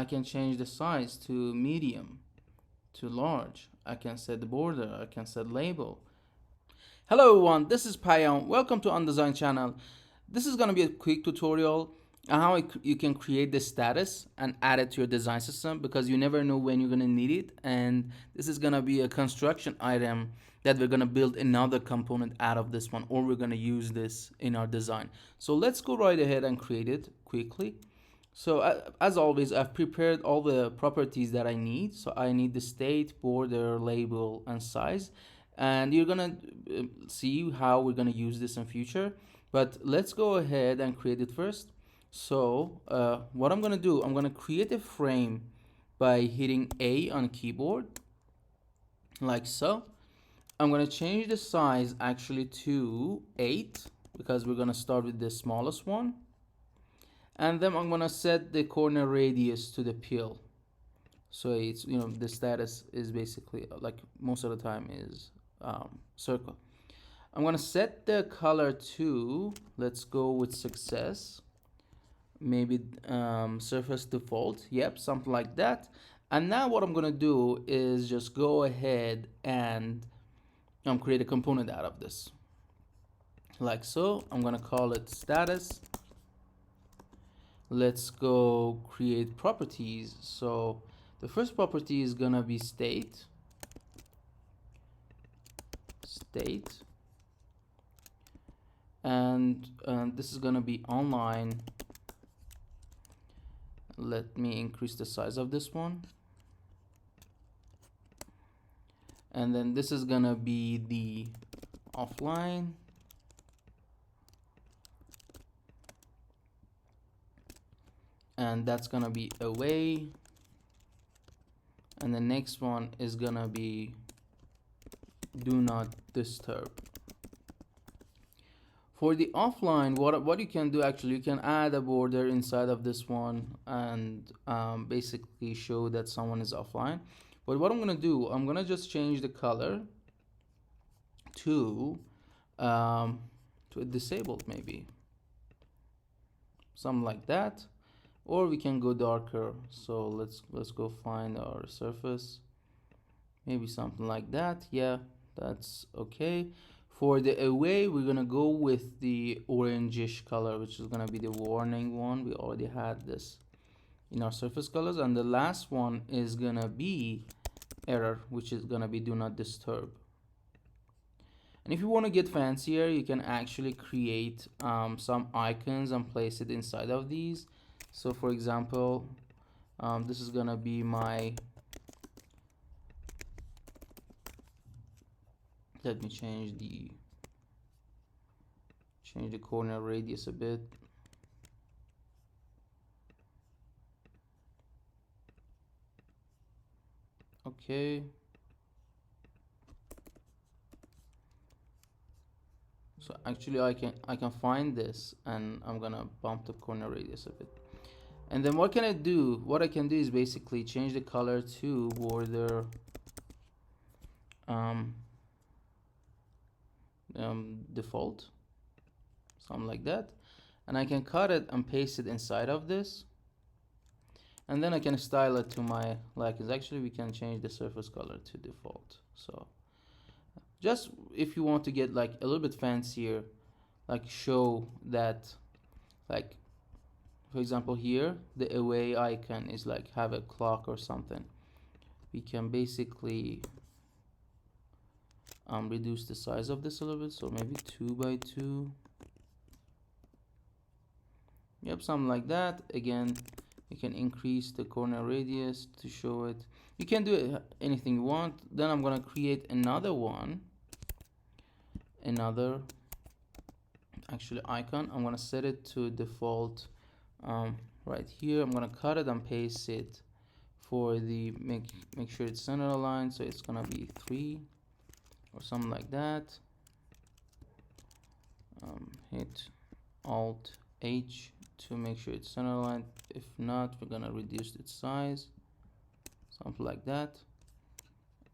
I can change the size to medium, to large. I can set the border, I can set label. Hello everyone, this is Payan. Welcome to Undesign channel. This is going to be a quick tutorial on how you can create the status and add it to your design system, because you never know when you're going to need it, and this is going to be a construction item that we're going to build another component out of this one, or we're going to use this in our design. So let's go right ahead and create it quickly. So as always, I've prepared all the properties that I need. So I need the state, border, label, and size. And you're gonna see how we're gonna use this in future. But let's go ahead and create it first. So what I'm gonna do, I'm gonna create a frame by hitting A on keyboard, like so. I'm gonna change the size actually to 8, because we're gonna start with the smallest one. And then I'm gonna set the corner radius to the pill, so it's, the status is basically, like most of the time, is circle. I'm gonna set the color to, let's go with success, maybe surface default, yep, something like that. And now what I'm gonna do is just go ahead and create a component out of this, like so. I'm gonna call it status. Let's go create properties. So the first property is gonna be state, and this is gonna be online. Let me increase the size of this one, and then this is gonna be the offline. And that's gonna be away, and the next one is gonna be do not disturb. For the offline, what you can do, actually, you can add a border inside of this one and basically show that someone is offline. But what I'm gonna do, I'm gonna just change the color to disabled, maybe something like that. Or we can go darker. So let's go find our surface, maybe something like that. Yeah, that's okay. For the away, we're gonna go with the orangish color, which is gonna be the warning one. We already had this in our surface colors. And the last one is gonna be error, which is gonna be do not disturb. And if you want to get fancier, you can actually create some icons and place it inside of these. So for example, this is gonna be my, let me change the corner radius a bit. Okay. So actually I can find this, and I'm gonna bump the corner radius a bit. And then what can I do? What I can do is basically change the color to border default, something like that. And I can cut it and paste it inside of this. And then I can style it to my liking. Actually, we can change the surface color to default. So just if you want to get like a little bit fancier, like show that, like, for example, here the away icon is like have a clock or something, we can basically reduce the size of this a little bit, so maybe 2 by 2. Yep, something like that. Again, you can increase the corner radius to show it. You can do anything you want. Then I'm gonna create another one, actually icon. I'm gonna set it to default right here. I'm gonna cut it and paste it for the make sure it's center aligned, so it's gonna be 3 or something like that. Hit Alt H to make sure it's center aligned. If not, we're gonna reduce its size, something like that,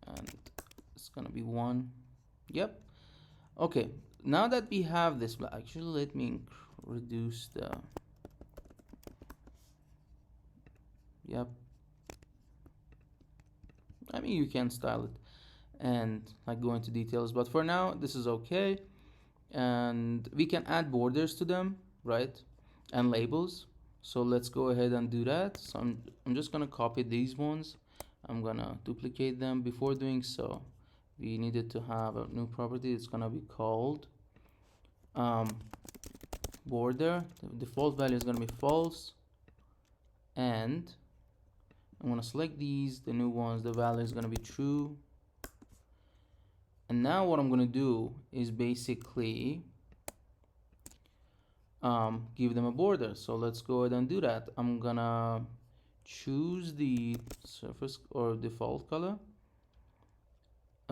and it's gonna be 1. Yep. Okay, now that we have this, actually let me reduce the Yep. I mean, you can style it and like go into details, but for now this is okay. And we can add borders to them, right? And labels. So let's go ahead and do that. So I'm just gonna copy these ones. I'm gonna duplicate them. Before doing so, we needed to have a new property. It's gonna be called um, border. The default value is gonna be false, and I'm gonna select these, the new ones. The value is gonna be true. And now what I'm gonna do is basically give them a border. So let's go ahead and do that. I'm gonna choose the surface or default color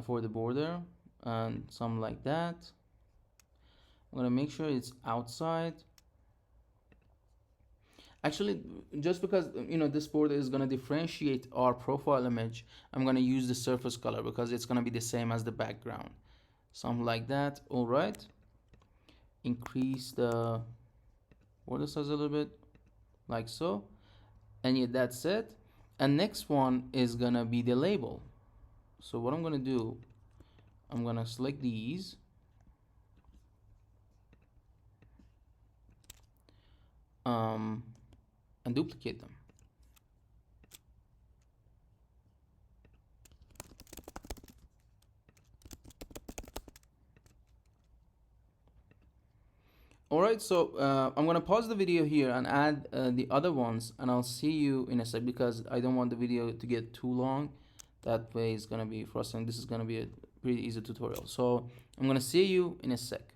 for the border and something like that. I'm gonna make sure it's outside. Actually, just because this border is gonna differentiate our profile image, I'm gonna use the surface color because it's gonna be the same as the background. Something like that. All right. Increase the border size a little bit, like so. And yeah, that's it. And next one is gonna be the label. So what I'm gonna do, I'm gonna select these, and duplicate them. Alright, so I'm gonna pause the video here and add the other ones, and I'll see you in a sec because I don't want the video to get too long. That way it's gonna be frustrating. This is gonna be a pretty easy tutorial. So I'm gonna see you in a sec.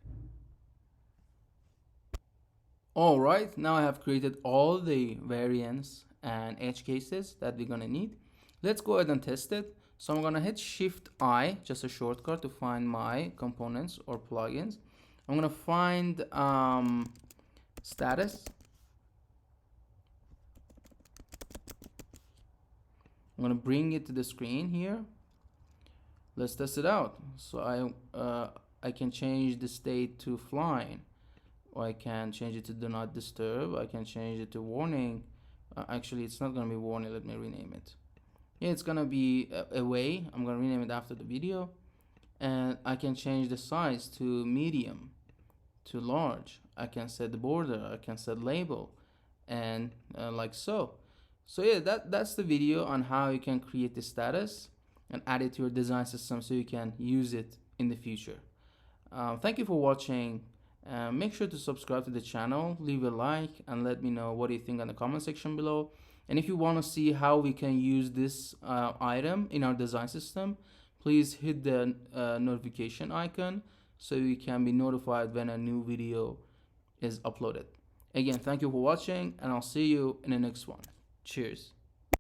Alright, now I have created all the variants and edge cases that we're gonna need. Let's go ahead and test it. So I'm gonna hit Shift I, just a shortcut to find my components or plugins. I'm gonna find status. I'm gonna bring it to the screen here. Let's test it out. So I can change the state to flying, or I can change it to do not disturb. I can change it to warning. Actually, it's not gonna be warning. Let me rename it. Yeah, it's gonna be away. I'm gonna rename it after the video. And I can change the size to medium, to large. I can set the border. I can set label, and like so. So yeah, that's the video on how you can create the status and add it to your design system so you can use it in the future. Thank you for watching. Make sure to subscribe to the channel, leave a like, and let me know what you think in the comment section below. And if you want to see how we can use this item in our design system, please hit the notification icon so you can be notified when a new video is uploaded. Again, thank you for watching, and I'll see you in the next one. Cheers.